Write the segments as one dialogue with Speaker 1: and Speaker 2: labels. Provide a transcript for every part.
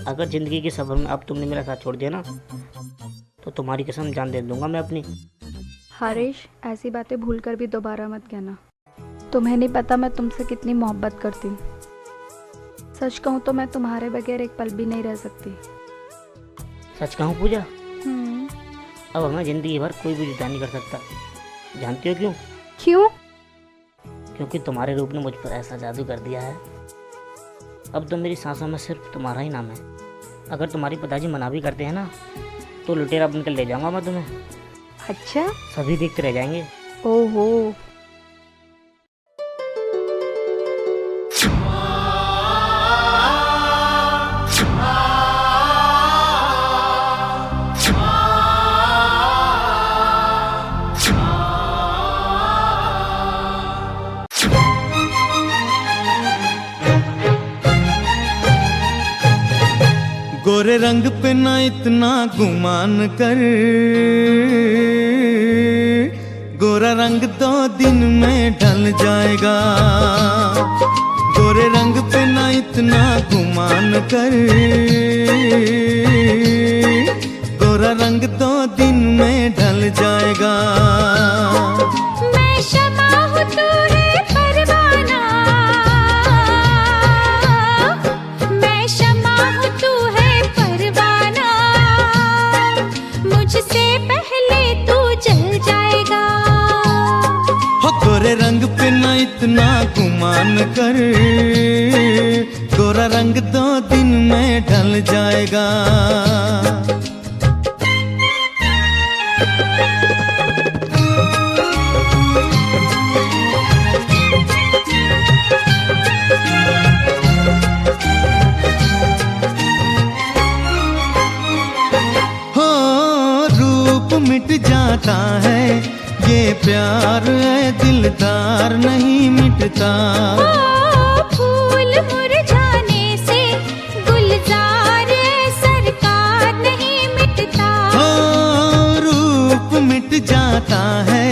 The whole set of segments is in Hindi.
Speaker 1: अगर ज़िंदगी के सफ़र में अब तुमने मेरा साथ छोड़ दिया ना, तो तुम्हारी कसम जान दे दूंगा मैं अपनी।
Speaker 2: हरीश, ऐसी बातें भूल कर भी दोबारा मत कहना। तुम्हें नहीं पता मैं तुमसे कितनी मोहब्बत करती हूँ। सच कहूँ तो मैं तुम्हारे बगैर एक पल भी नहीं रह सकती।
Speaker 1: सच कहूँ पूजा, अब हमें ज़िंदगी भर कोई भी जुदा नहीं कर सकता। जानती हो क्यों?
Speaker 2: क्यों?
Speaker 1: क्योंकि तुम्हारे रूप ने मुझ पर ऐसा जादू कर दिया है, अब तो मेरी सांसों में सिर्फ तुम्हारा ही नाम है। अगर तुम्हारी पिताजी मना भी करते हैं ना, तो लुटेरा बनकर ले जाऊंगा मैं तुम्हें।
Speaker 2: अच्छा?
Speaker 1: सभी देखते रह जाएंगे।
Speaker 2: ओहो।
Speaker 3: गोरे रंग पे ना इतना गुमान कर, गोरा रंग 2 दिन में ढल जाएगा। गोरे रंग पे ना इतना गुमान कर, गोरा रंग 2 दिन में ढल जाएगा।
Speaker 4: मैं शमा हूँ तू है परवाना, मैं शमा हूँ तू है परवाना, मुझसे पहले तू जल जाएगा।
Speaker 3: हो गोरे रंग पे ना इतना गुमान कर, गोरा रंग 2 दिन में ढल जाएगा। मिट जाता है ये प्यार है दिलदार नहीं मिटता।
Speaker 4: फूल मुरझाने से गुलजार सरकार नहीं मिटता।
Speaker 3: रूप मिट जाता है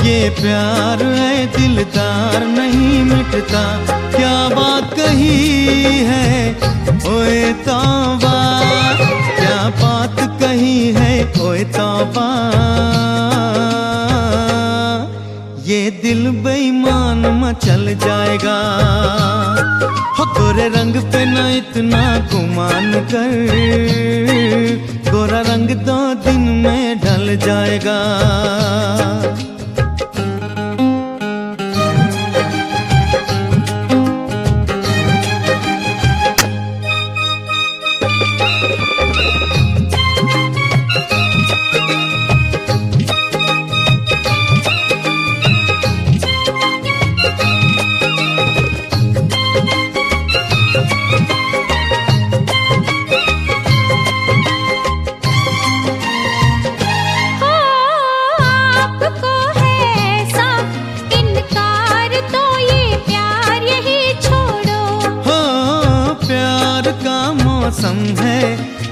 Speaker 3: ये प्यार है दिलदार नहीं मिटता। क्या बात कही है ओए तौबा, क्या बात कही है ओए तौबा, ये दिल बेईमान मचल जाएगा। हो गोरे रंग पे ना इतना गुमान कर, गोरा रंग 2 दिन में ढल जाएगा। मौसम है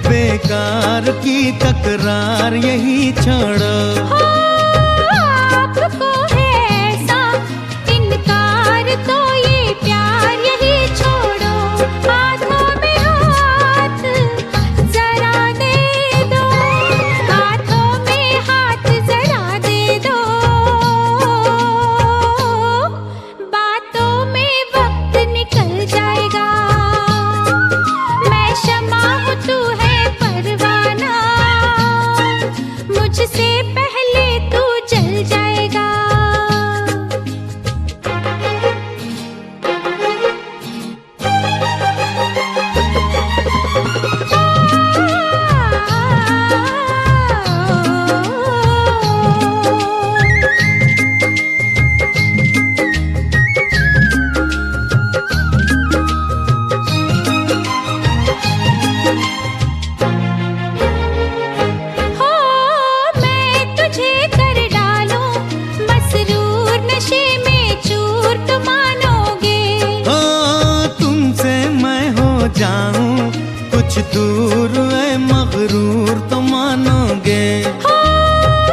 Speaker 3: बेकार की तकरार यही छोड़ो।
Speaker 4: आपको है ऐसा इनकार तो ये प्यार यही छोड़ो। हाथों में हाथ जरा दे दो, हाथों में हाथ जरा दे दो, बातों में वक्त निकल जाएगा। मुझसे पहले तू जल जाएगा।
Speaker 3: जाऊं कुछ दूर है मगरूर तो मानोगे।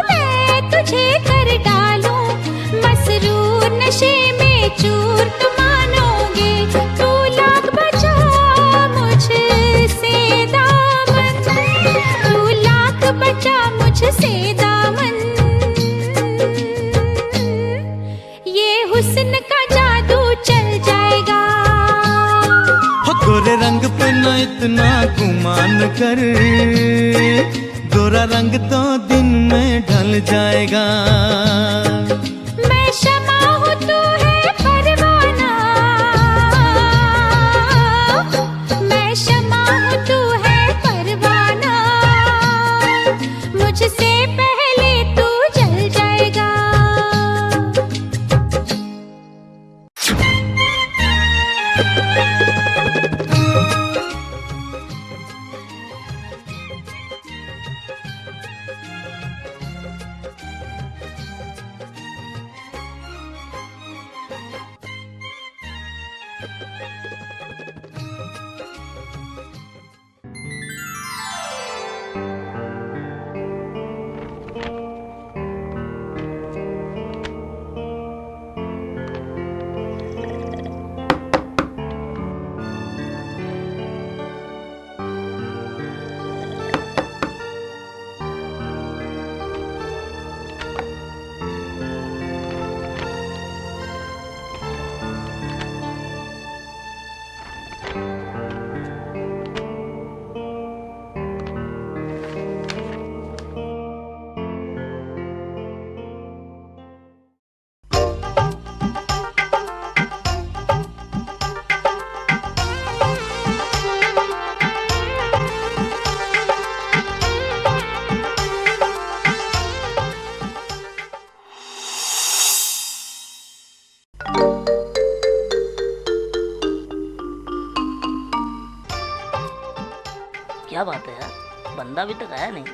Speaker 4: मैं तुझे कर डालूं मसरूर नशे में चूर तो मानोगे। तू लाख बचा मुझसे
Speaker 3: मान कर, गोरा रंग तो दिन में ढल जाएगा।
Speaker 4: मैं शमा हूँ तू है परवाना, मैं शमा हूँ तू है परवाना, मुझसे पहले तू जल जाएगा।
Speaker 1: क्या बात है यार, बंदा अभी तक आया नहीं।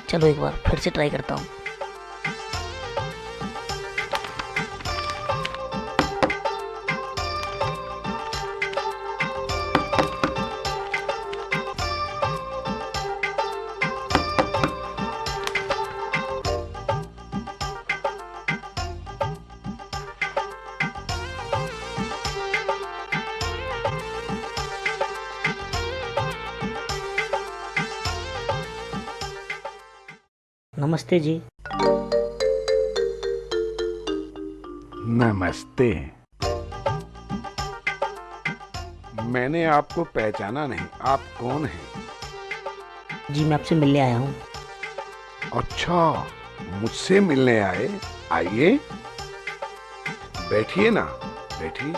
Speaker 1: चलो एक बार फिर से ट्राई करता हूँ। नमस्ते जी।
Speaker 5: नमस्ते। मैंने आपको पहचाना नहीं, आप कौन हैं?
Speaker 1: जी मैं आपसे मिलने आया हूँ।
Speaker 5: अच्छा, मुझसे मिलने आए? आइए, बैठिए ना, बैठिए।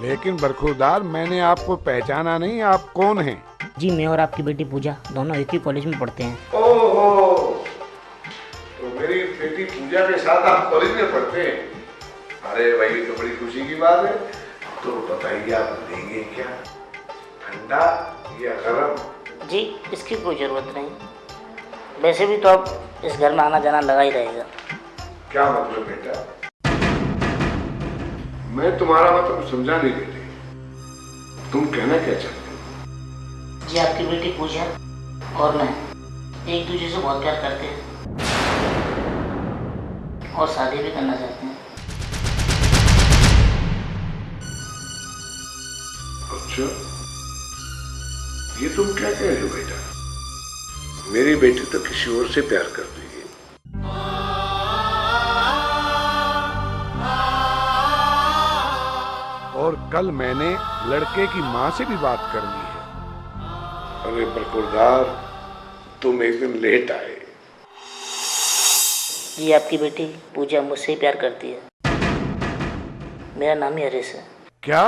Speaker 5: लेकिन बरखुरदार, मैंने आपको पहचाना नहीं, आप कौन हैं?
Speaker 1: जी मैं और आपकी बेटी पूजा दोनों एक ही कॉलेज में पढ़ते हैं।
Speaker 5: ओहो, तो मेरी बेटी पूजा के साथ आप कॉलेज में पढ़ते हैं? अरे भाई, तो बड़ी खुशी की बात है। तो बताइए, आप लेंगे क्या, ठंडा या गरम?
Speaker 1: जी इसकी कोई ज़रूरत नहीं, वैसे भी तो अब इस घर में आना जाना लगा ही रहेगा।
Speaker 5: क्या मतलब बेटा? मैं तुम्हारा मतलब समझा नहीं बेटी, तुम कहना क्या चाहते हो?
Speaker 1: जी आपकी बेटी पूजा और मैं एक दूसरे से बहुत प्यार करते हैं और शादी भी करना चाहते हैं।
Speaker 5: अच्छा, ये तुम क्या कह रहे हो बेटा? मेरी बेटी तो किसी और से प्यार करती है। और कल मैंने लड़के की माँ से भी बात कर ली है। अरे बरखुरदार, तुम एक दिन लेट आए।
Speaker 1: जी आपकी बेटी पूजा मुझसे ही प्यार करती है। मेरा नाम ही हरीश है।
Speaker 5: क्या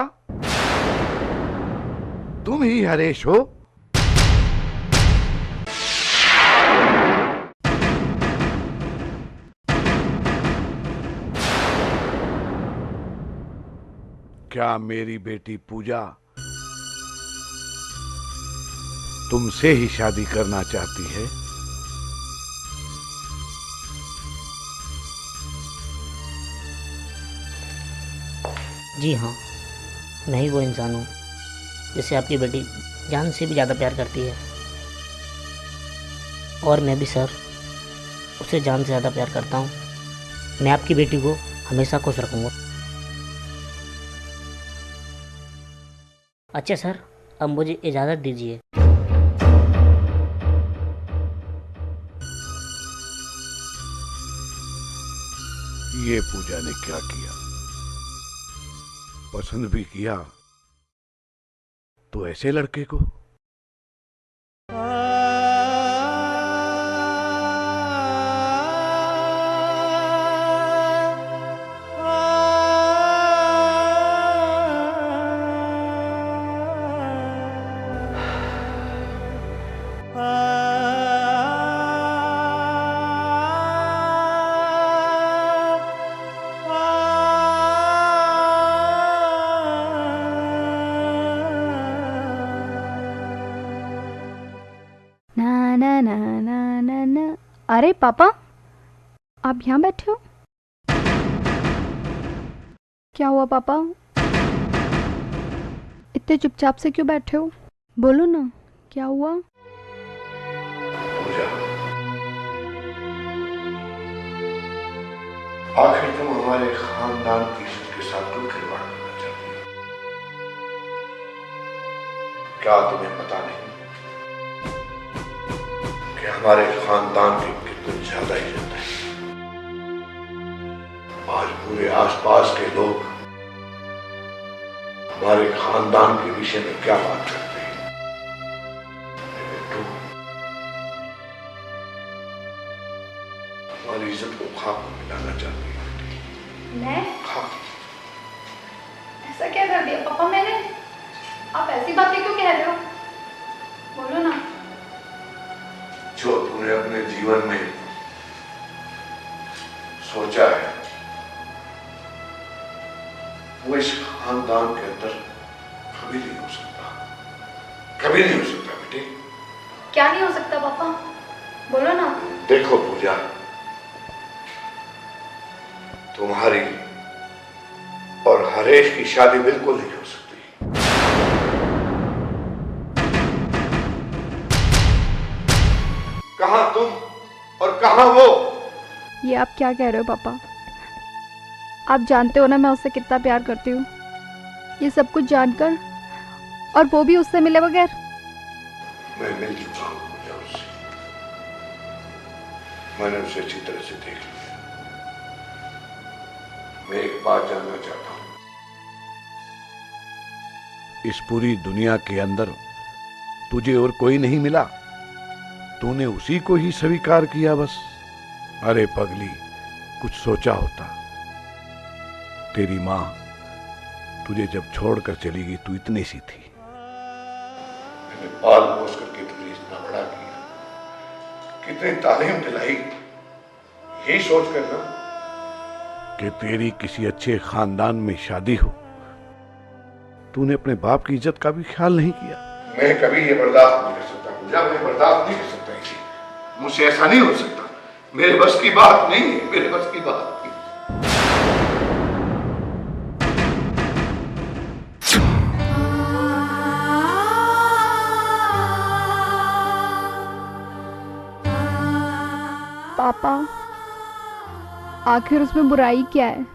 Speaker 5: तुम ही हरीश हो? क्या मेरी बेटी पूजा तुमसे ही शादी करना चाहती है?
Speaker 1: जी हाँ, मैं ही वो इंसान हूँ जिसे आपकी बेटी जान से भी ज़्यादा प्यार करती है, और मैं भी सर उसे जान से ज़्यादा प्यार करता हूँ। मैं आपकी बेटी को हमेशा खुश रखूँगा। अच्छा सर, अब मुझे इजाज़त दीजिए।
Speaker 5: ये पूजा ने क्या किया? पसंद भी किया तो ऐसे लड़के को?
Speaker 2: ना ना ना ना ना ना। अरे पापा, आप यहाँ बैठे हो? क्या हुआ पापा, इतने चुपचाप से क्यों बैठे हो? बोलो ना, क्या हुआ?
Speaker 5: पूजा, आखिर तुम हमारे खानदान की इज्जत के साथ क्यों खिलवाड़ करना चाहती हो? क्या तुम्हें पता नहीं कि हमारे खानदान की कितनी ज्यादा इज्जत है? आज पूरे आसपास के लोग हमारे खानदान के विषय में क्या बात करते हैं? लेकिन तुम हमारी इज्जत को खाक में मिलाना चाहती हो।
Speaker 2: मैं
Speaker 5: खाक।
Speaker 2: ऐसा क्या कर दिया पापा मैंने? आप ऐसी बातें क्यों कह रहे हो? बोलो ना।
Speaker 5: जो तूने अपने जीवन में सोचा है वो इस खानदान के अंदर कभी नहीं हो सकता, कभी नहीं हो सकता बेटे।
Speaker 2: क्या नहीं हो सकता पापा? बोलो ना।
Speaker 5: देखो पूजा, तुम्हारी और हरेश की शादी बिल्कुल नहीं हो सकती। कहां तुम और कहां वो?
Speaker 2: ये आप क्या कह रहे हो पापा? आप जानते हो ना मैं उससे कितना प्यार करती हूँ। ये सब कुछ जानकर, और वो भी उससे मिले बगैर।
Speaker 5: मैं मिल चुका हूं पूजा उससे, मैंने उसे अच्छी तरह से देख लिया। मैं एक बात जानना चाहता हूं, इस पूरी दुनिया के अंदर तुझे और कोई नहीं मिला? तूने उसी को ही स्वीकार किया बस? अरे पगली, कुछ सोचा होता। तेरी मां तुझे जब छोड़कर चली गई तू इतनी सी थी, मैंने पाल पोस करके तुझे इतना बड़ा किया, कितनी तालीम दिलाई, यही सोच कर ना कि तेरी किसी अच्छे खानदान में शादी हो, तूने अपने बाप की इज्जत का भी ख्याल नहीं किया। मैं कभी ये बर्दाश्त नहीं कर सकता पूजा, मैं बर्दाश्त नहीं कर सकता इसे। मुझसे ऐसा नहीं हो सकता, मेरे बस की बात नहीं है, मेरे बस की बात नहीं।
Speaker 2: पापा, आखिर उसमें बुराई क्या है?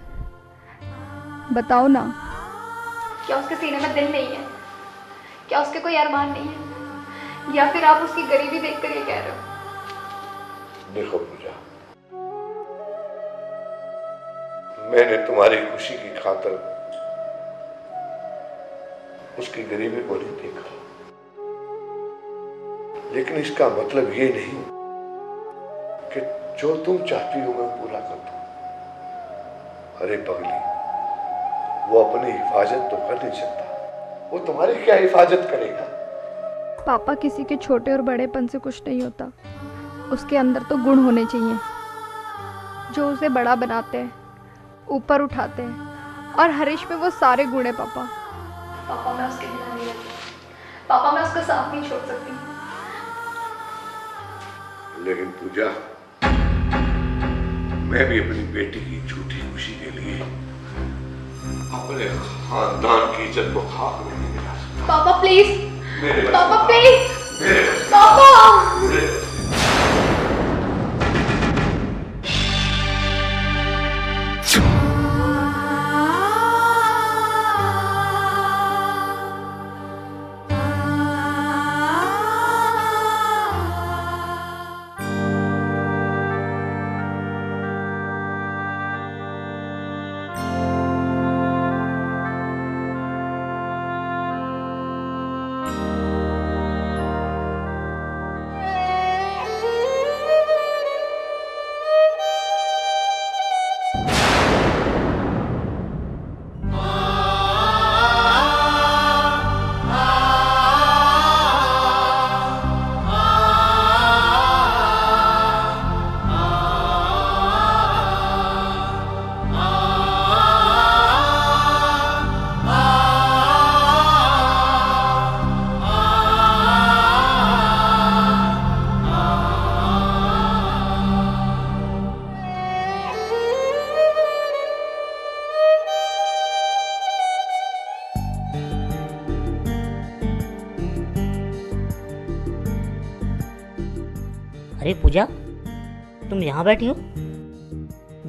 Speaker 2: बताओ ना। क्या उसके सीने में दिल नहीं है? क्या उसके कोई अरमान नहीं है? या फिर आप उसकी गरीबी देखकर ये कह रहे हो?
Speaker 5: देखो पूजा, मैंने तुम्हारी खुशी की खातिर उसकी गरीबी को नहीं देखा, लेकिन इसका मतलब ये नहीं कि जो तुम चाहती हो मैं पूरा कर दूं। अरे पगली, वो अपनी हिफाजत तो कर नहीं सकता, वो तुम्हारी क्या हिफाजत करेगा?
Speaker 2: पापा, किसी के छोटे और बड़ेपन से कुछ नहीं होता, उसके अंदर तो गुण होने चाहिए जो उसे बड़ा बनाते हैं, ऊपर उठाते हैं, और हरीश में वो सारे गुण है पापा। पापा, मैं उसके बिना नहीं रहती। पापा, मैं उसका साथ नहीं छोड़ सकती।
Speaker 5: लेकिन पूजा, मैं भी अपनी बेटी की झूठी खुशी के लिए अपने खानदान की इज्जत को खाक में नहीं मिला सकता।
Speaker 2: पापा प्लीज, पापा
Speaker 5: पापा
Speaker 2: प्लीज,
Speaker 5: पापा
Speaker 2: पापा।
Speaker 1: अरे पूजा, तुम यहाँ बैठी हो?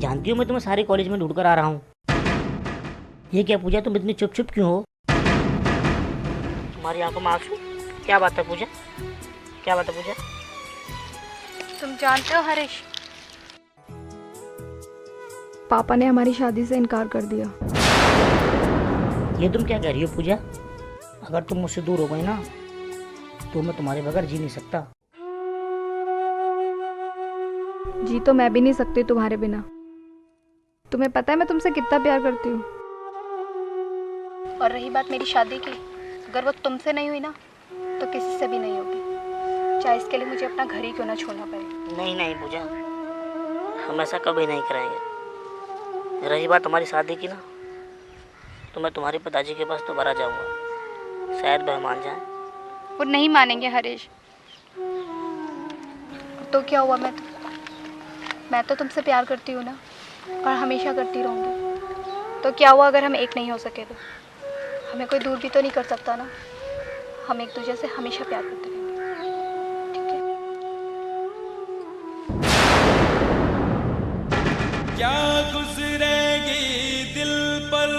Speaker 1: जानती हो मैं तुम्हें सारे कॉलेज में ढूंढ कर आ रहा हूँ। ये क्या पूजा, तुम इतनी चुप चुप क्यों हो? तुम्हारी आंखों में आंसू? क्या बात है पूजा, क्या बात है पूजा?
Speaker 2: तुम जानते हो हरीश, पापा ने हमारी शादी से इनकार कर दिया।
Speaker 1: ये तुम क्या कह रही हो पूजा? अगर तुम मुझसे दूर हो गई ना तो मैं तुम्हारे बगैर जी नहीं सकता।
Speaker 2: जी तो मैं भी नहीं सकती तुम्हारे बिना। तुम्हें पता है मैं तुमसे कितना प्यार करती हूँ। और रही बात मेरी शादी की, अगर वो तुमसे नहीं हुई ना तो किसी से भी नहीं होगी, चाहे इसके लिए मुझे अपना घर ही क्यों ना छोड़ना पड़े।
Speaker 1: नहीं नहीं पूजा, हम ऐसा कभी नहीं करेंगे। रही बात हमारी शादी की ना, तो मैं तुम्हारे पिताजी के पास दोबारा जाऊंगा, शायद वह मान जाए।
Speaker 2: वो नहीं मानेंगे हरीश। तो क्या हुआ, मैं तो तुमसे प्यार करती हूँ ना, और हमेशा करती रहूँगी। तो क्या हुआ अगर हम एक नहीं हो सके तो? हमें कोई दूर भी तो नहीं कर सकता ना। हम एक दूसरे से हमेशा प्यार करते रहेंगे, ठीक है?
Speaker 3: क्या गुजरेगी दिल पर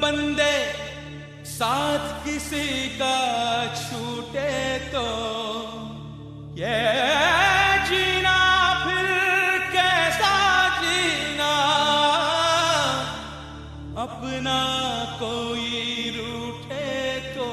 Speaker 3: बंदे, साथ किसी का छूटे तो ये जीना फिर कैसा जीना, अपना कोई रूठे तो।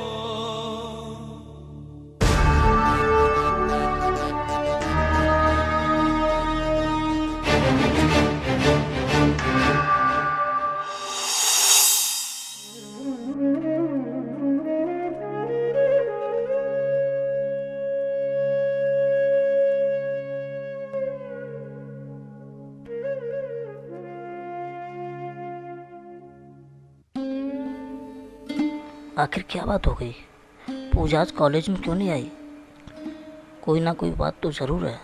Speaker 1: आखिर क्या बात हो गई? पूजा आज कॉलेज में क्यों नहीं आई? कोई ना कोई बात तो जरूर है।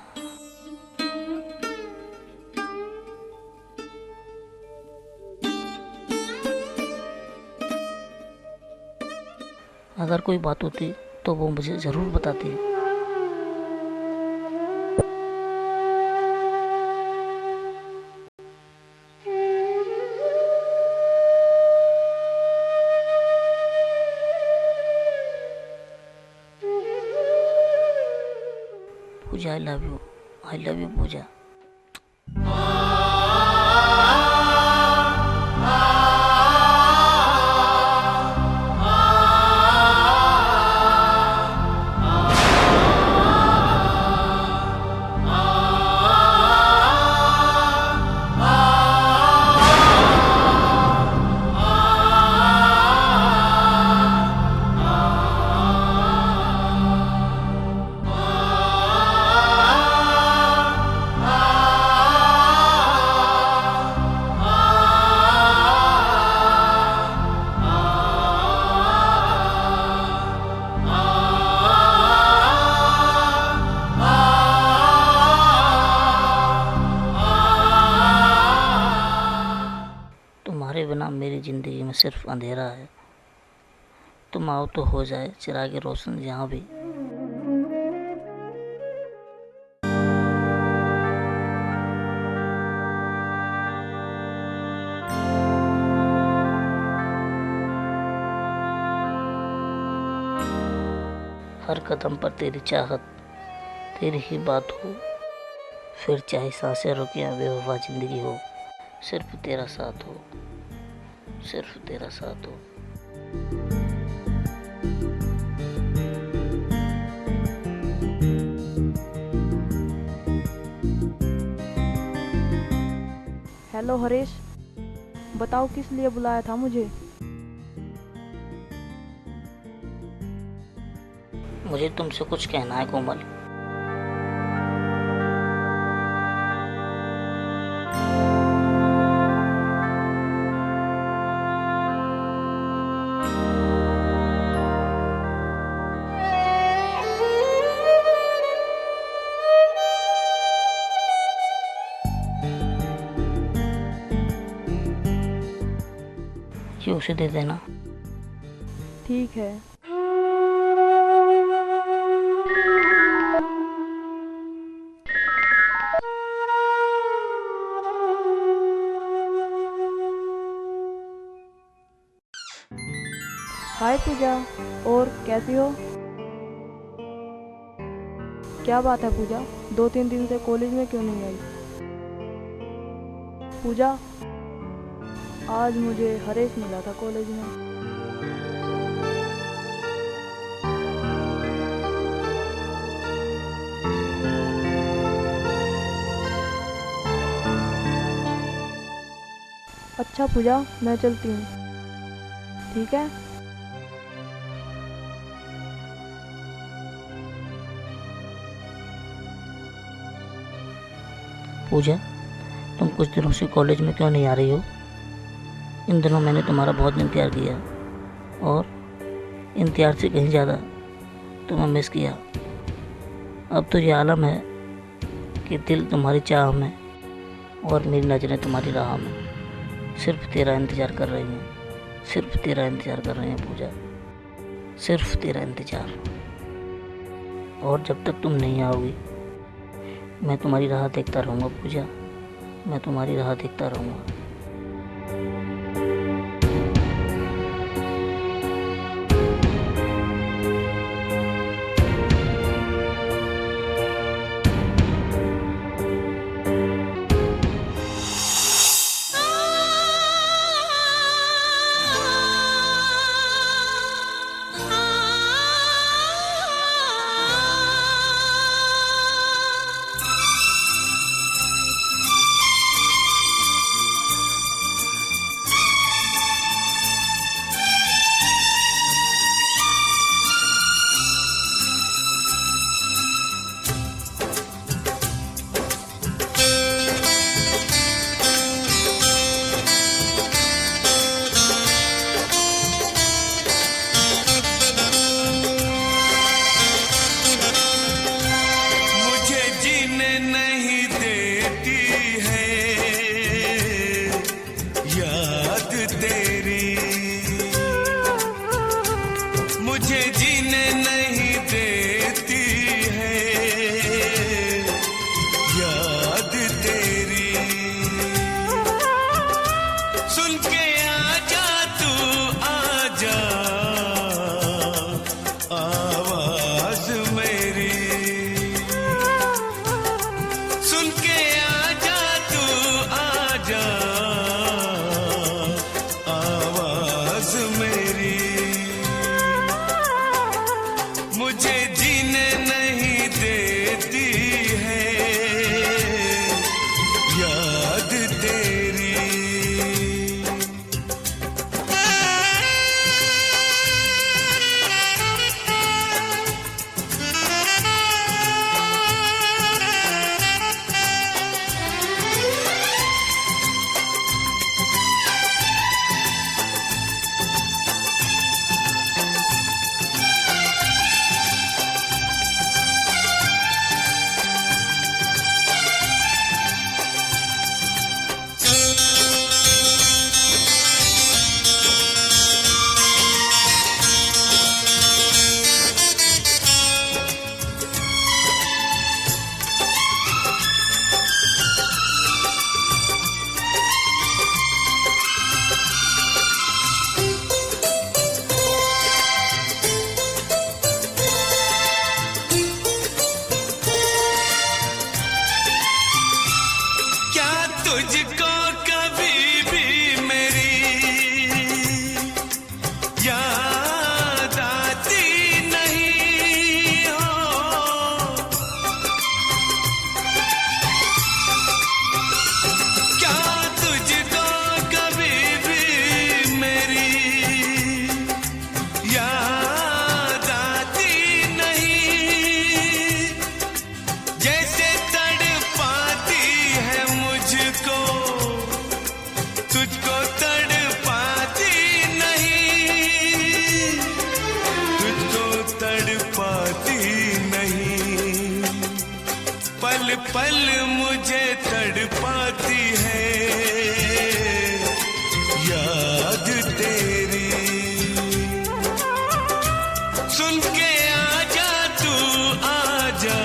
Speaker 1: अगर कोई बात होती तो वो मुझे जरूर बताती। पूजा, आई लव यू पूजा। तुम्हारे बिना मेरी ज़िंदगी में सिर्फ अंधेरा है। तुम आओ तो हो जाए चिरागे रोशन यहाँ भी। हर कदम पर तेरी चाहत, तेरी ही बात हो, फिर चाहे सांसें रुके या बेवफा जिंदगी हो, सिर्फ तेरा साथ हो, सिर्फ तेरा साथ हो।
Speaker 6: हेलो हरीश, बताओ किस लिए बुलाया था मुझे?
Speaker 1: मुझे तुमसे कुछ कहना है कोमल। ये उसे दे देना।
Speaker 6: ठीक है। हाय पूजा, और कैसी हो? क्या बात है पूजा, 2-3 दिन से कॉलेज में क्यों नहीं आई? पूजा, आज मुझे हरेश मिला था कॉलेज में। अच्छा पूजा, मैं चलती हूँ, ठीक है?
Speaker 1: पूजा, तुम कुछ दिनों से कॉलेज में क्यों नहीं आ रही हो? इन दिनों मैंने तुम्हारा बहुत इंतज़ार किया और इंतज़ार से कहीं ज़्यादा तुम्हें मिस किया। अब तो ये आलम है कि दिल तुम्हारी चाह में और मेरी नज़रें तुम्हारी राह में सिर्फ तेरा इंतज़ार कर रही हैं, सिर्फ तेरा इंतज़ार कर रही हैं पूजा, सिर्फ तेरा इंतज़ार। और जब तक तुम नहीं आओगी मैं तुम्हारी राह देखता रहूँगा पूजा, मैं तुम्हारी राह देखता रहूँगा।
Speaker 3: मुझे जीने नहीं देती है याद तेरी। सुन के आजा तू आजा आवाज मेरी, सुन के आजा तू आजा आवाज मेरी। मुझे जीने नहीं देती है याद तेरी। तुझको कभी भी मेरी याद आती नहीं हो, क्या तुझको कभी भी मेरी याद आती नहीं। जैसे तड़पाती है मुझको तुझको तड़पाती नहीं, तुझको तड़पाती नहीं। पल पल मुझे तड़पाती है याद तेरी। सुन के आजा तू आजा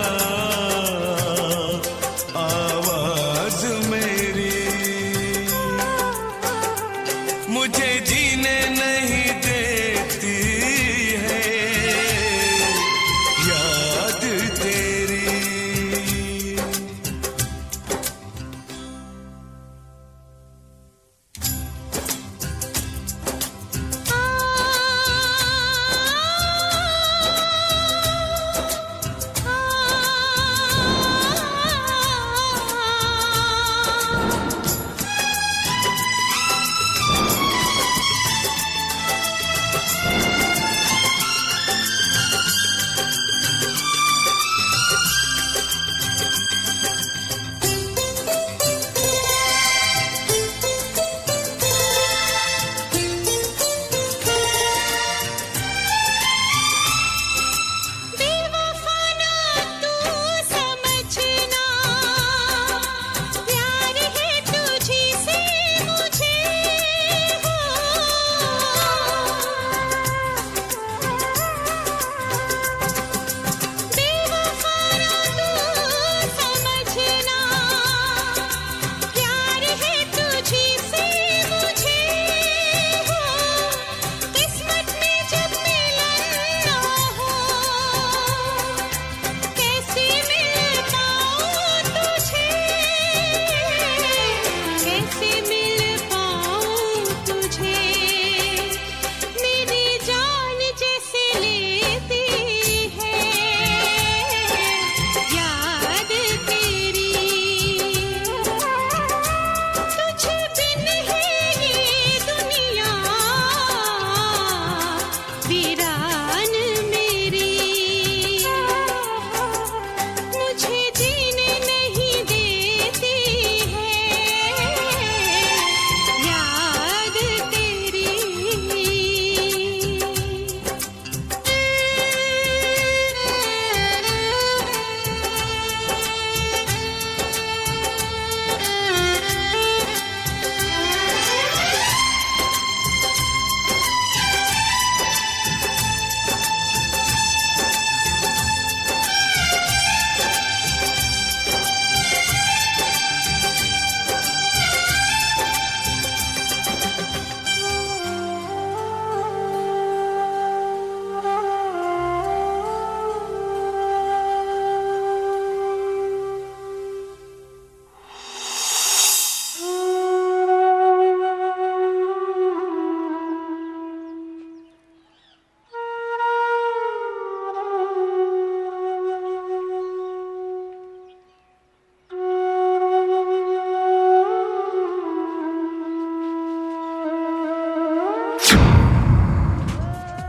Speaker 3: आवाज मेरी। मुझे जीने नहीं देती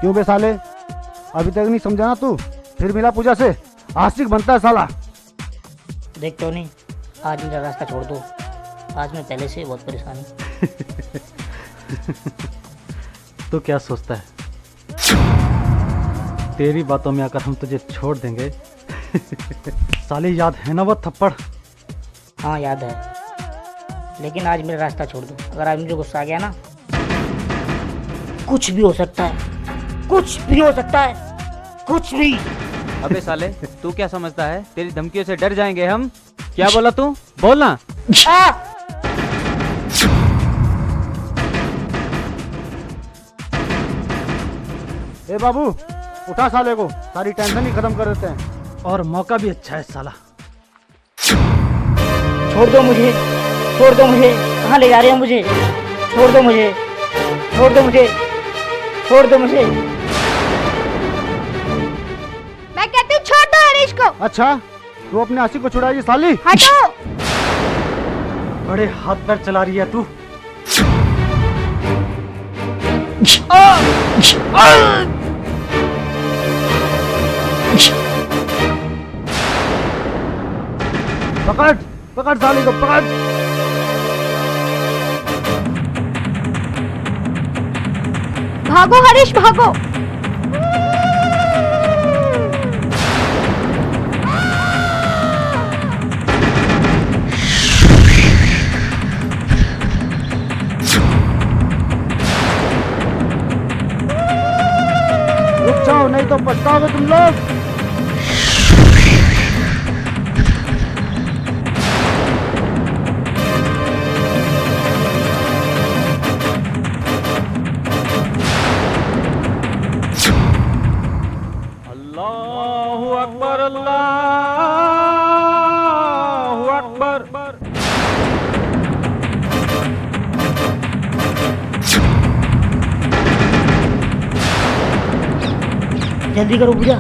Speaker 7: क्यों बे साले, अभी तक नहीं समझा ना तू? फिर मिला पूजा से, आशिक बनता है साला।
Speaker 1: देख टोनी, आज मेरा रास्ता छोड़ दो। आज मैं पहले से बहुत परेशान हूँ।
Speaker 8: तो क्या सोचता है तेरी बातों में आकर हम तुझे छोड़ देंगे? साले याद है ना वो थप्पड़?
Speaker 1: हाँ याद है, लेकिन आज मेरा रास्ता छोड़ दो। अगर आज मुझे गुस्सा आ गया ना, कुछ भी हो सकता है, कुछ भी हो सकता है, कुछ भी।
Speaker 9: अबे साले, तू क्या समझता है तेरी धमकियों से डर जाएंगे हम? क्या बोला तू? बोलना।
Speaker 7: ए बाबू, उठा साले को, सारी टेंशन ही खत्म कर देते हैं।
Speaker 8: और मौका भी अच्छा है साला।
Speaker 1: छोड़ दो मुझे, छोड़ दो मुझे। कहाँ ले जा रहे हो मुझे? छोड़ दो मुझे, छोड़ दो मुझे, छोड़ दो मुझे।
Speaker 2: मैं कहती हूँ छोड़ दो हरीश को।
Speaker 7: अच्छा, तू अपने आशिक को छुड़ाएगी साली?
Speaker 2: हटो।
Speaker 8: बड़े हाथ पैर चला रही है तू।
Speaker 7: पकड़, पकड़ साली को, पकड़।
Speaker 2: भागो हरीश, भागो।
Speaker 7: रुक जाओ, नहीं तो पछताओगे तुम लोग।
Speaker 9: अल्लाहु अकबर, अल्लाहु अकबर।
Speaker 1: जल्दी करो पूजा।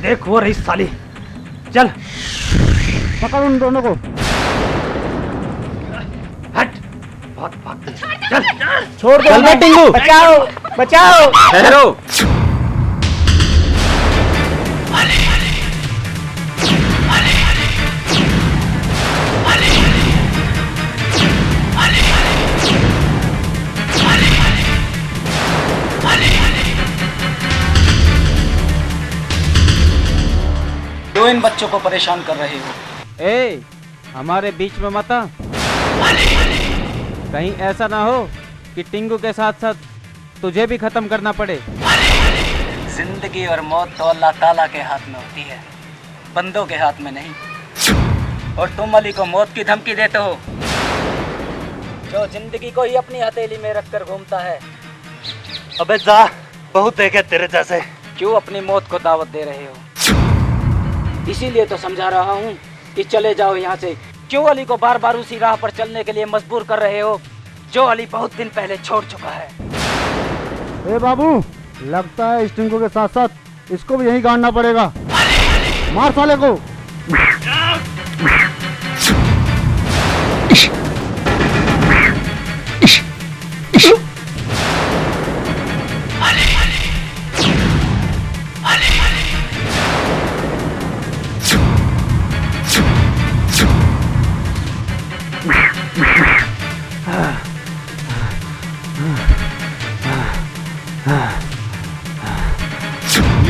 Speaker 8: देख वो रही साली। चल
Speaker 7: पकड़ उन दोनों को।
Speaker 8: हट, बहुत भागते हैं। चल
Speaker 1: छोड़ दो
Speaker 9: चल
Speaker 1: हमें।
Speaker 9: बे टिंगू।
Speaker 1: बचाओ, बचाओ।
Speaker 9: ठहरो।
Speaker 10: क्यों इन बच्चों को परेशान कर रहे हो?
Speaker 9: ए, हमारे बीच में मत आ। कहीं ऐसा ना हो कि टिंगू के साथ साथ तुझे भी खत्म करना पड़े।
Speaker 10: जिंदगी और मौत तो अल्लाह ताला के हाथ में होती है, बंदों के हाथ में नहीं। और तुम अली को मौत की धमकी देते हो, जो जिंदगी को ही अपनी हथेली में रखकर घूमता है।
Speaker 8: अबे जा, बहुत देखे तेरे जैसे।
Speaker 10: क्यों अपनी मौत को दावत दे रहे हो? इसीलिए तो समझा रहा हूँ कि चले जाओ यहाँ से। क्यों अली को बार बार उसी राह पर चलने के लिए मजबूर कर रहे हो जो अली बहुत दिन पहले छोड़ चुका है?
Speaker 7: ए बाबू, लगता है इस टिंकू के साथ साथ इसको भी यहीं गाड़ना पड़ेगा। मार साले को।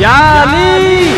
Speaker 9: या अली!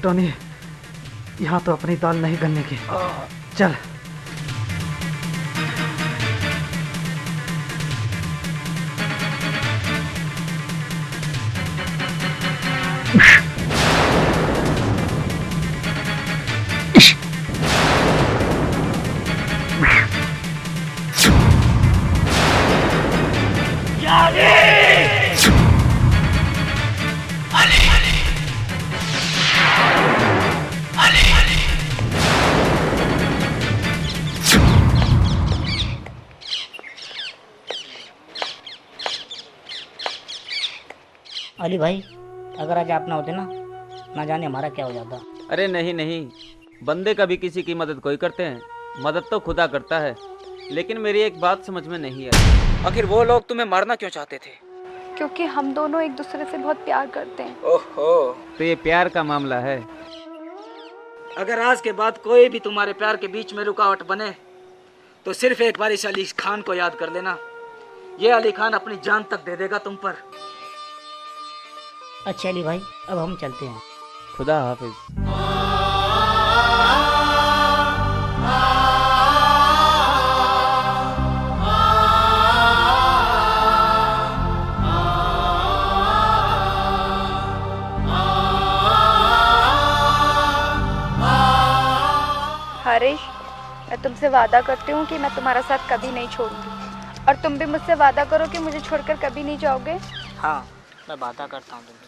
Speaker 8: टोनी, यहाँ तो अपनी दाल नहीं गलने की। चल।
Speaker 1: अली भाई, अगर आज आप ना होते ना जाने हमारा क्या हो जाता।
Speaker 9: अरे नहीं नहीं, बंदे कभी किसी की मदद कोई करते हैं, मदद तो खुदा करता है। लेकिन मेरी एक बात समझ में नहीं आई,
Speaker 10: आखिर वो लोग तुम्हें मारना क्यों चाहते थे?
Speaker 2: क्योंकि हम दोनों एक दूसरे से बहुत प्यार करते हैं।
Speaker 10: ओहो,
Speaker 9: तो ये प्यार का मामला है।
Speaker 10: अगर आज के बाद कोई भी तुम्हारे प्यार के बीच में रुकावट बने तो सिर्फ एक बार इस अली खान को याद कर लेना। ये अली खान अपनी जान तक दे देगा तुम पर।
Speaker 1: अच्छा अली भाई, अब हम चलते हैं।
Speaker 9: खुदा हाफिज।
Speaker 2: हरीश, मैं तुमसे वादा करती हूँ कि मैं तुम्हारा साथ कभी नहीं छोड़ूंगी, और तुम भी मुझसे वादा करो कि मुझे छोड़कर कभी नहीं जाओगे।
Speaker 1: हाँ, मैं वादा करता हूँ तुमसे।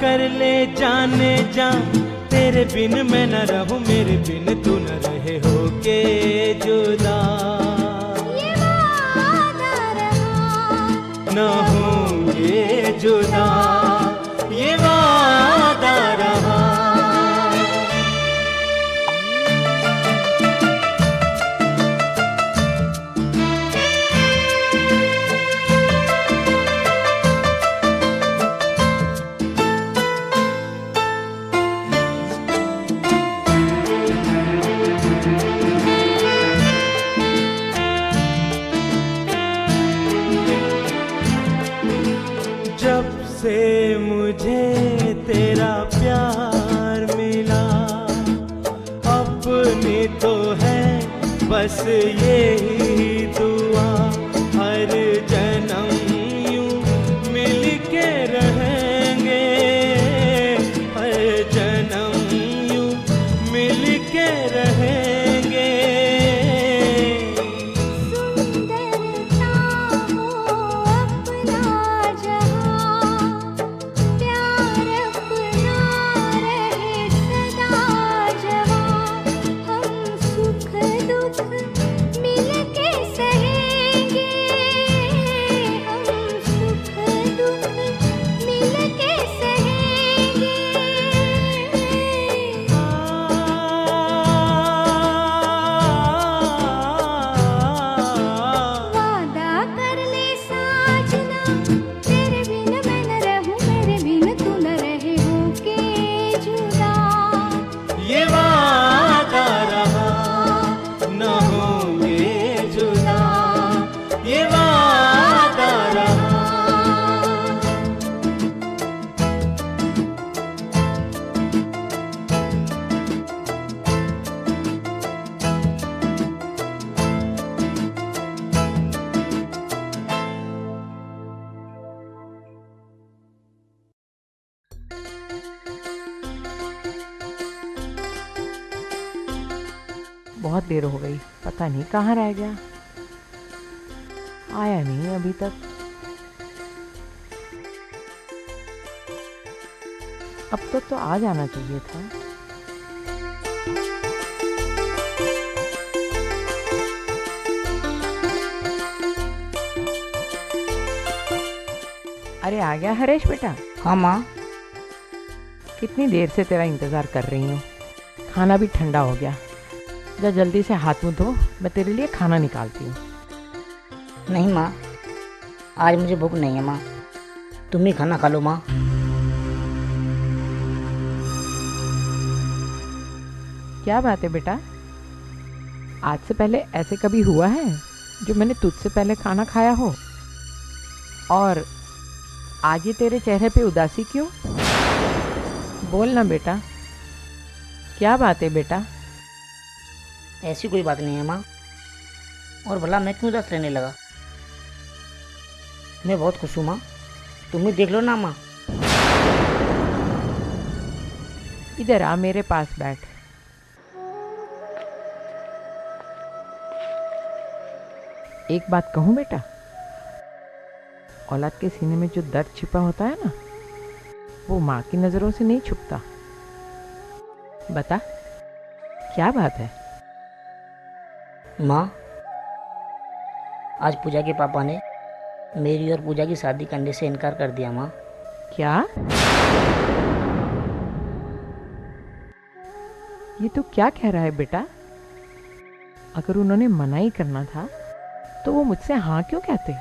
Speaker 3: कर ले जाने जा, तेरे बिन मैं न रहूं, मेरे बिन तू न रहे हो के जुदा। ये वादा रहा, न होंगे जुदा, ये वादा रहा।
Speaker 11: जब से
Speaker 3: बस यही दुआ हर जन्म यूं मिल के रहेंगे, हर जन्म यूं मिल के रहेंगे।
Speaker 4: सुंदरता हो अपना जहां, प्यार अपना रहे सदा जवां। हम सुख दुख मिल के सहेंगे, हम सुख दुख मिल के सहेंगे। वादा कर ले साजना, तेरे बिन मैं न रहूं, मेरे बिन तू न रहे होके जुदा।
Speaker 3: ये वादा रहा न होंगे जुदा, ये वादा रहा।
Speaker 11: बहुत देर हो गई, पता नहीं कहाँ रह गया, आया नहीं अभी तक। अब तक तो आ जाना चाहिए था। अरे आ गया हरेश बेटा?
Speaker 1: हाँ माँ।
Speaker 11: कितनी देर से तेरा इंतज़ार कर रही हूँ, खाना भी ठंडा हो गया। जा जल्दी से हाथ मुँह धो, मैं तेरे लिए खाना निकालती हूँ।
Speaker 1: नहीं माँ, आज मुझे भूख नहीं है माँ, तुम ही खाना खा लो माँ।
Speaker 11: क्या बात है बेटा, आज से पहले ऐसे कभी हुआ है जो मैंने तुझसे पहले खाना खाया हो? और आज ये तेरे चेहरे पे उदासी क्यों? बोल ना बेटा, क्या बात है बेटा?
Speaker 1: ऐसी कोई बात नहीं है माँ, और भला मैं क्यों उदास रहने लगा? मैं बहुत खुश हूँ माँ, तुम ही देख लो ना माँ।
Speaker 11: इधर आ, मेरे पास बैठ। एक बात कहूँ बेटा, औलाद के सीने में जो दर्द छिपा होता है ना, वो माँ की नज़रों से नहीं छुपता। बता, क्या बात है?
Speaker 1: माँ, आज पूजा के पापा ने मेरी और पूजा की शादी करने से इनकार कर दिया माँ।
Speaker 11: क्या? ये तू क्या कह रहा है बेटा? अगर उन्होंने मना ही करना था तो वो मुझसे हाँ क्यों कहते?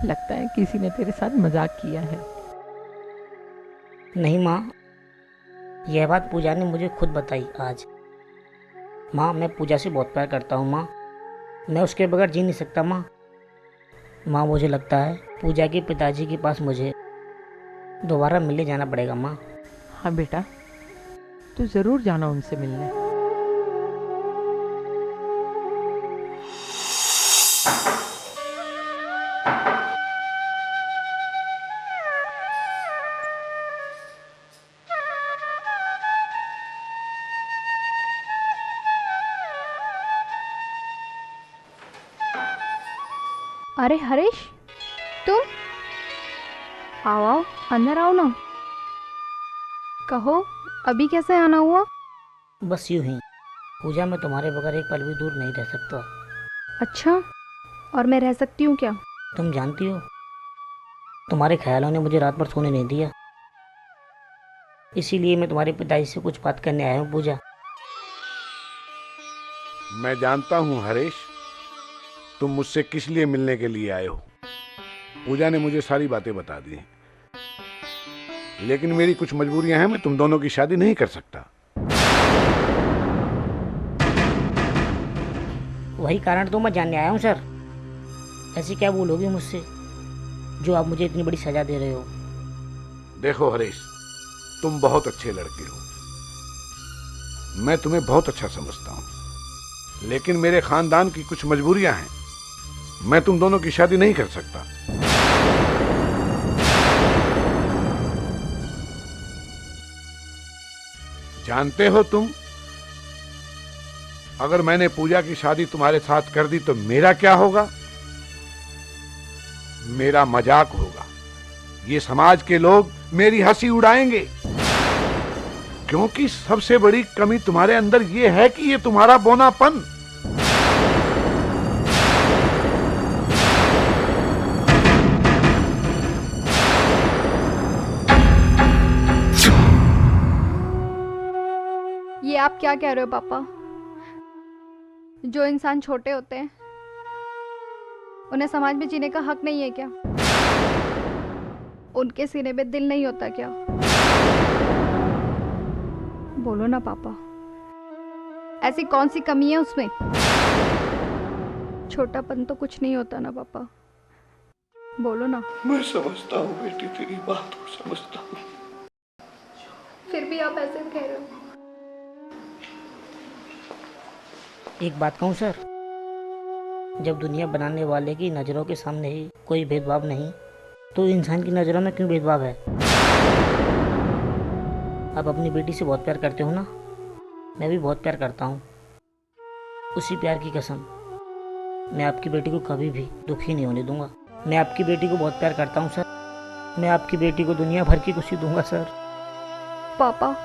Speaker 11: लगता है किसी ने तेरे साथ मजाक किया है।
Speaker 1: नहीं माँ, यह बात पूजा ने मुझे खुद बताई आज। माँ, मैं पूजा से बहुत प्यार करता हूँ माँ, मैं उसके बगैर जी नहीं सकता माँ। माँ, मुझे लगता है पूजा के पिताजी के पास मुझे दोबारा मिलने जाना पड़ेगा माँ।
Speaker 11: हाँ बेटा, तू ज़रूर जाना उनसे मिलने।
Speaker 2: अरे हरीश, तुम आओ आओ, अंदर आओ ना। कहो, अभी कैसे आना हुआ?
Speaker 1: बस यूं ही, पूजा मैं तुम्हारे बगैर एक पल भी दूर नहीं रह सकता।
Speaker 2: अच्छा, और मैं रह सकती हूँ क्या?
Speaker 1: तुम जानती हो, तुम्हारे ख्यालों ने मुझे रात भर सोने नहीं दिया, इसीलिए मैं तुम्हारे पिताजी से कुछ बात करने आया हूँ पूजा।
Speaker 5: मैं जानता हूँ हरेश, तुम मुझसे किस लिए मिलने के लिए आए हो। पूजा ने मुझे सारी बातें बता दी, लेकिन मेरी कुछ मजबूरियां हैं, मैं तुम दोनों की शादी नहीं कर सकता।
Speaker 1: वही कारण तो मैं जानने आया हूँ सर। ऐसी क्या भूल होगी मुझसे जो आप मुझे इतनी बड़ी सजा दे रहे हो?
Speaker 5: देखो हरीश, तुम बहुत अच्छे लड़के हो, मैं तुम्हें बहुत अच्छा समझता हूँ, लेकिन मेरे खानदान की कुछ मजबूरियां हैं, मैं तुम दोनों की शादी नहीं कर सकता। जानते हो तुम, अगर मैंने पूजा की शादी तुम्हारे साथ कर दी तो मेरा क्या होगा? मेरा मजाक होगा। ये समाज के लोग मेरी हंसी उड़ाएंगे, क्योंकि सबसे बड़ी कमी तुम्हारे अंदर ये है कि ये तुम्हारा बोनापन।
Speaker 2: ये आप क्या कह रहे हो पापा? जो इंसान छोटे होते हैं उन्हें समाज में जीने का हक नहीं है क्या? उनके सीने में दिल नहीं होता क्या? बोलो ना पापा, ऐसी कौन सी कमी है उसमें? छोटापन तो कुछ नहीं होता ना पापा, बोलो ना।
Speaker 5: मैं समझता हूँ बेटी, तेरी बात को समझता हूँ,
Speaker 2: फिर भी आप ऐसे कह रहे हो।
Speaker 1: एक बात कहूँ सर, जब दुनिया बनाने वाले की नज़रों के सामने ही कोई भेदभाव नहीं, तो इंसान की नज़रों में क्यों भेदभाव है? आप अपनी बेटी से बहुत प्यार करते हो ना? मैं भी बहुत प्यार करता हूँ। उसी प्यार की कसम, मैं आपकी बेटी को कभी भी दुखी नहीं होने दूंगा। मैं आपकी बेटी को बहुत प्यार करता हूँ सर। मैं आपकी बेटी को दुनिया भर की खुशी दूंगा सर।
Speaker 2: पापा,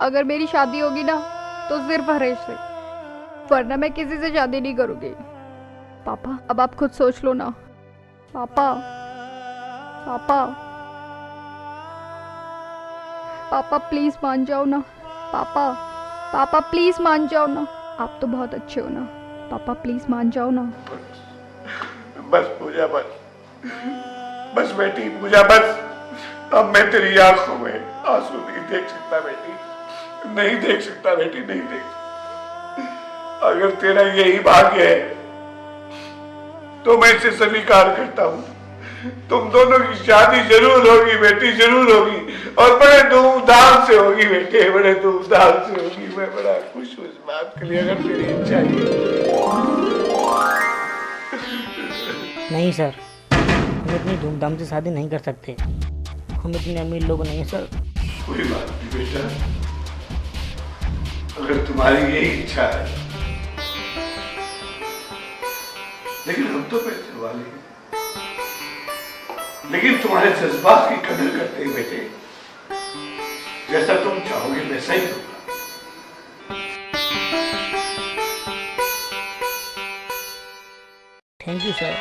Speaker 2: अगर मेरी शादी होगी ना तो सिर्फ हरेश से, वरना मैं किसी से शादी नहीं करूंगी। पापा, अब आप खुद सोच लो ना। पापा, पापा, पापा प्लीज मान जाओ ना। पापा, पापा प्लीज मान जाओ ना। आप तो बहुत अच्छे हो ना। पापा प्लीज मान जाओ ना।
Speaker 5: बस पूजा, बस बेटी पूजा, बस। अब मैं तेरी आंखों में आंसू नहीं देख सकता बेटी, नहीं देख सकता बेटी, नहीं देख सकता। अगर तेरा यही भाग्य है तो मैं इसे स्वीकार करता हूँ। तुम दोनों की शादी जरूर होगी बेटी, जरूर होगी, और बड़े धूमधाम से होगी बेटे, बड़े धूमधाम से होगी। मैं बड़ा खुश हूँ इस बात के लिए, अगर तेरी इच्छा
Speaker 1: नहीं सर, हम इतनी धूमधाम से शादी नहीं कर सकते। हम इतने अमीर लोग नहीं हैं सर।
Speaker 5: कोई बात नहीं बेटा, अगर तुम्हारी यही इच्छा है, लेकिन हम तो पैसे वाले हैं, लेकिन तुम्हारे जज्बात की कदर करते हैं बेटे। जैसा तुम चाहोगे वैसा ही होगा।
Speaker 1: Thank you sir.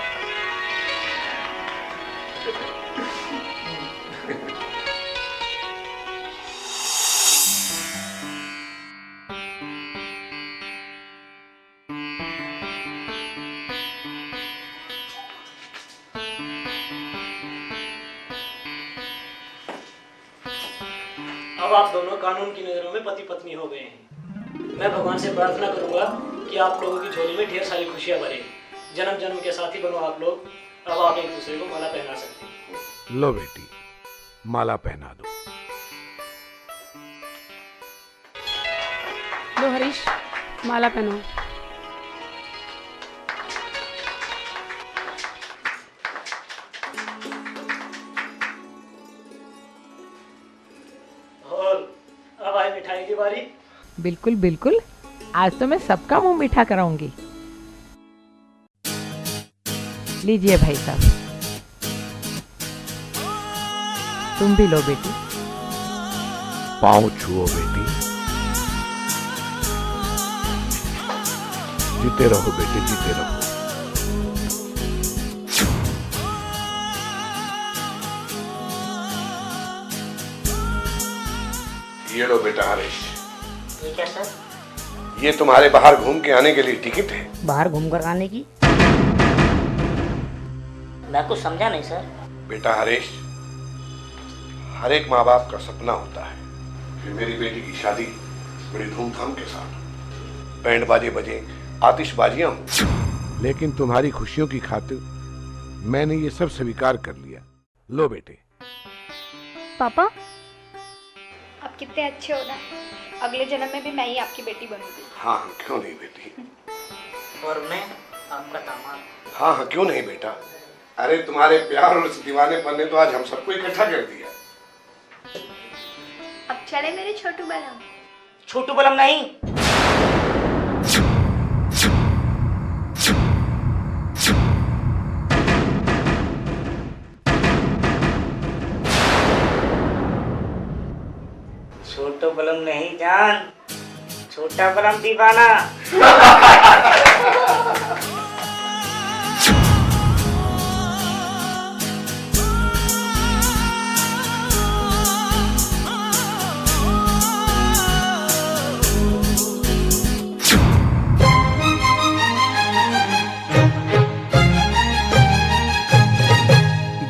Speaker 12: अब आप दोनों कानून की नज़रों में पति पत्नी हो गए हैं। मैं भगवान से प्रार्थना करूंगा कि आप लोगों की झोली में ढेर सारी खुशियां भरे। जन्म जन्म के साथी बनो आप लोग। अब आप एक दूसरे को माला पहना सकते हैं।
Speaker 5: लो बेटी, माला पहना दो।
Speaker 13: लो हरीश, माला पहनो।
Speaker 12: मिठाई की बारी।
Speaker 11: बिल्कुल बिल्कुल, आज तो मैं सबका मुंह मीठा कराऊंगी। लीजिए भाई साहब, तुम भी लो बेटी।
Speaker 5: पाँव छुओ बेटी। जीते रहो बेटे, जीते रहो। ये लो बेटा हरीश।
Speaker 1: ये क्या सर?
Speaker 5: ये तुम्हारे बाहर घूम के आने के लिए टिकट है।
Speaker 1: बाहर घूम कर आने की? मैं कुछ समझा नहीं सर।
Speaker 5: बेटा हरीश, हर एक माँ बाप का सपना होता है कि मेरी बेटी की शादी बड़ी धूमधाम के साथ, बैंड बाजे बजे, आतिशबाजियां हों। लेकिन तुम्हारी खुशियों की खातिर मैंने ये सब स्वीकार कर लिया। लो बेटे।
Speaker 2: पापा, आप कितने अच्छे हो ना, अगले जन्म में भी मैं ही आपकी बेटी बनूंगी।
Speaker 5: हाँ क्यों नहीं बेटी।
Speaker 10: और मैं आपका दामाद।
Speaker 5: हाँ हाँ क्यों नहीं बेटा। अरे तुम्हारे प्यार और इस दीवानेपन ने तो आज हम सबको इकट्ठा कर दिया।
Speaker 2: अब चले मेरे छोटू बलम।
Speaker 10: छोटू बलम नहीं, छोटू बलम नहीं जान, छोटा बलम दीवाना।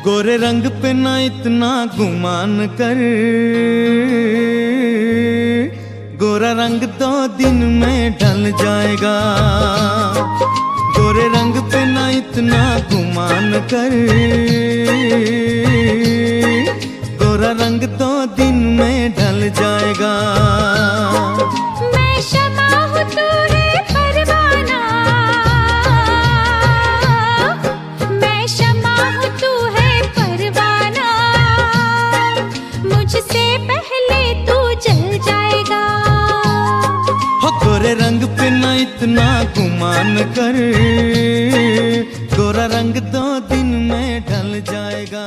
Speaker 3: गोरे रंग पे ना इतना गुमान कर, गोरा रंग 2 दिन में ढल जाएगा। गोरे रंग पे ना इतना गुमान कर, गोरा रंग 2 दिन में ढल जाएगा।
Speaker 4: मैं शमा हूँ तू है परवाना, मैं शमा हूँ तू है परवाना, मुझसे पहले तू जल जाएगा।
Speaker 3: हो गोरे रंग पे ना इतना गुमान कर, गोरा रंग 2 दिन में ढल जाएगा।